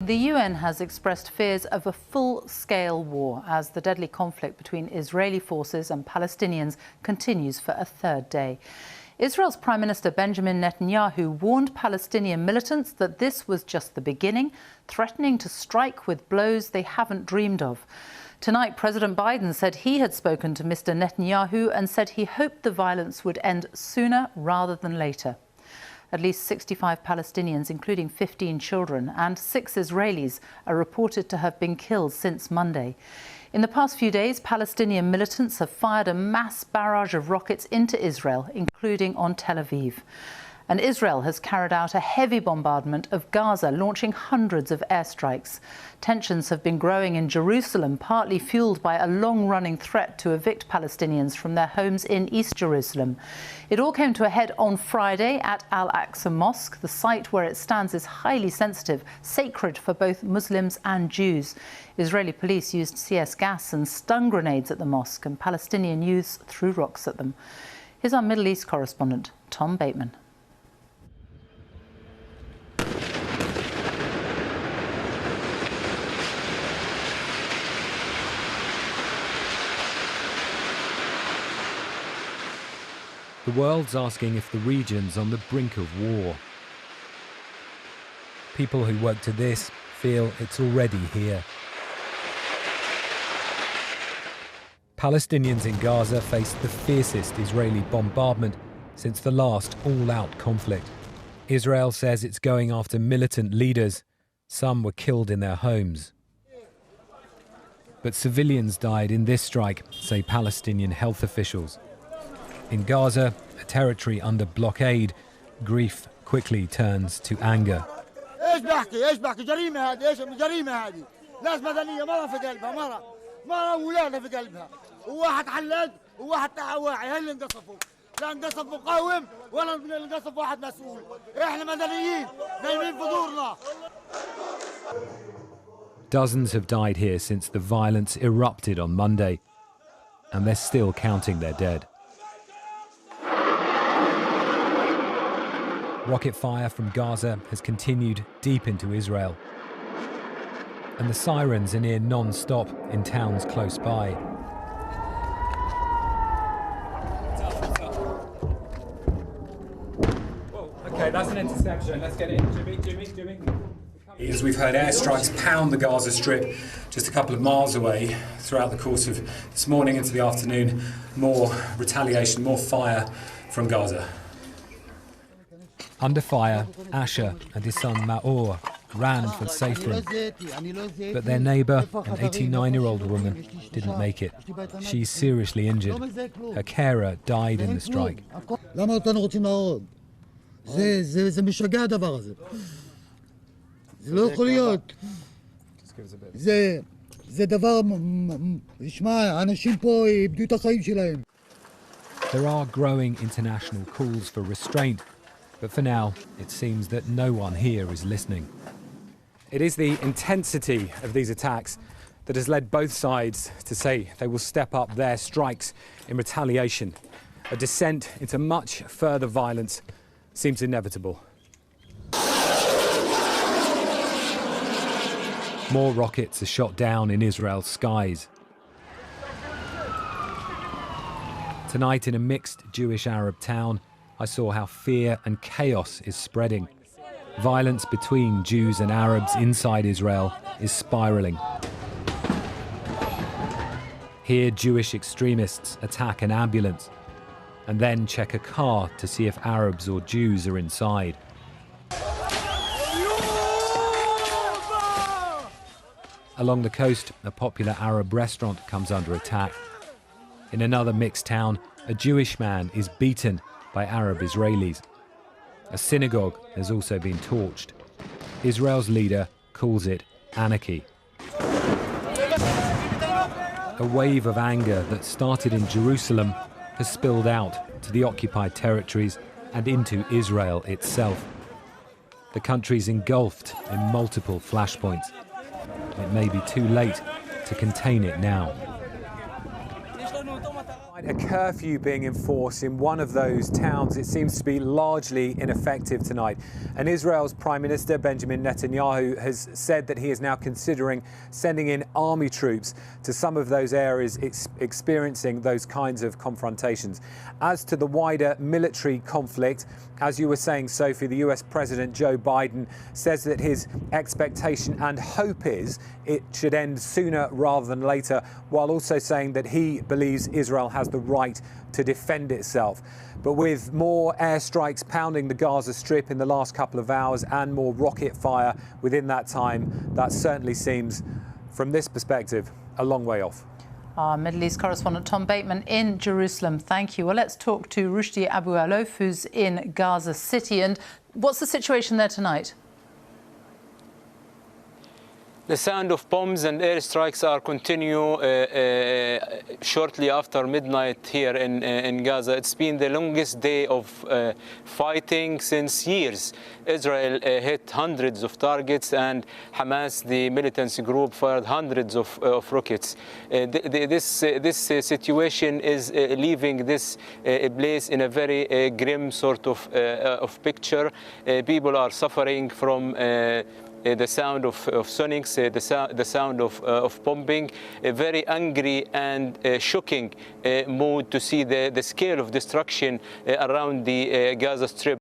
The UN has expressed fears of a full-scale war as the deadly conflict between Israeli forces and Palestinians continues for a third day. Israel's Prime Minister Benjamin Netanyahu warned Palestinian militants that this was just the beginning, threatening to strike with blows they haven't dreamed of. Tonight, President Biden said he had spoken to Mr. Netanyahu and said he hoped the violence would end sooner rather than later. At least 65 Palestinians, including 15 children, and 6 Israelis are reported to have been killed since Monday. In the past few days, Palestinian militants have fired a mass barrage of rockets into Israel, including on Tel Aviv. And Israel has carried out a heavy bombardment of Gaza, launching hundreds of airstrikes. Tensions have been growing in Jerusalem, partly fueled by a long-running threat to evict Palestinians from their homes in East Jerusalem. It all came to a head on Friday at Al-Aqsa Mosque. The site where it stands is highly sensitive, sacred for both Muslims and Jews. Israeli police used CS gas and stun grenades at the mosque, and Palestinian youths threw rocks at them. Here's our Middle East correspondent, Tom Bateman. The world's asking if the region's on the brink of war. People who work to this feel it's already here. Palestinians in Gaza faced the fiercest Israeli bombardment since the last all-out conflict. Israel says it's going after militant leaders. Some were killed in their homes. But civilians died in this strike, say Palestinian health officials. In Gaza, a territory under blockade, grief quickly turns to anger. Dozens have died here since the violence erupted on Monday, and they're still counting their dead. Rocket fire from Gaza has continued deep into Israel. And the sirens are near non-stop in towns close by. Whoa, okay, that's an interception. Let's get in. Jimmy. As we've heard airstrikes pound the Gaza Strip just a couple of miles away throughout the course of this morning into the afternoon. More retaliation, more fire from Gaza. Under fire, Asher and his son Maor ran for safe room. But their neighbour, an 89-year-old woman, didn't make it. She's seriously injured. Her carer died in the strike. There are growing international calls for restraint. But for now, it seems that no one here is listening. It is the intensity of these attacks that has led both sides to say they will step up their strikes in retaliation. A descent into much further violence seems inevitable. More rockets are shot down in Israel's skies. Tonight, in a mixed Jewish-Arab town, I saw how fear and chaos is spreading. Violence between Jews and Arabs inside Israel is spiralling. Here, Jewish extremists attack an ambulance and then check a car to see if Arabs or Jews are inside. Along the coast, a popular Arab restaurant comes under attack. In another mixed town, a Jewish man is beaten by Arab Israelis. A synagogue has also been torched. Israel's leader calls it anarchy. A wave of anger that started in Jerusalem has spilled out to the occupied territories and into Israel itself. The country's engulfed in multiple flashpoints. It may be too late to contain it now. A curfew being enforced in one of those towns. It seems to be largely ineffective tonight. And Israel's Prime Minister Benjamin Netanyahu has said that he is now considering sending in army troops to some of those areas experiencing those kinds of confrontations. As to the wider military conflict, as you were saying, Sophie, the US President Joe Biden says that his expectation and hope is it should end sooner rather than later, while also saying that he believes Israel has the right to defend itself. But with more airstrikes pounding the Gaza Strip in the last couple of hours and more rocket fire within that time, that certainly seems, from this perspective, a long way off. Our Middle East correspondent Tom Bateman in Jerusalem. Thank you. Well, let's talk to Rushdie Abu Alof, who's in Gaza City. And what's the situation there tonight? The sound of bombs and airstrikes are continue shortly after midnight here in Gaza. It's been the longest day of fighting since years. Israel hit hundreds of targets, and Hamas, the militancy group, fired hundreds of rockets. This situation is leaving this place in a very grim sort of picture. People are suffering from the sound of sonics, the sound of bombing, a very angry and shocking mood to see the scale of destruction around the Gaza Strip.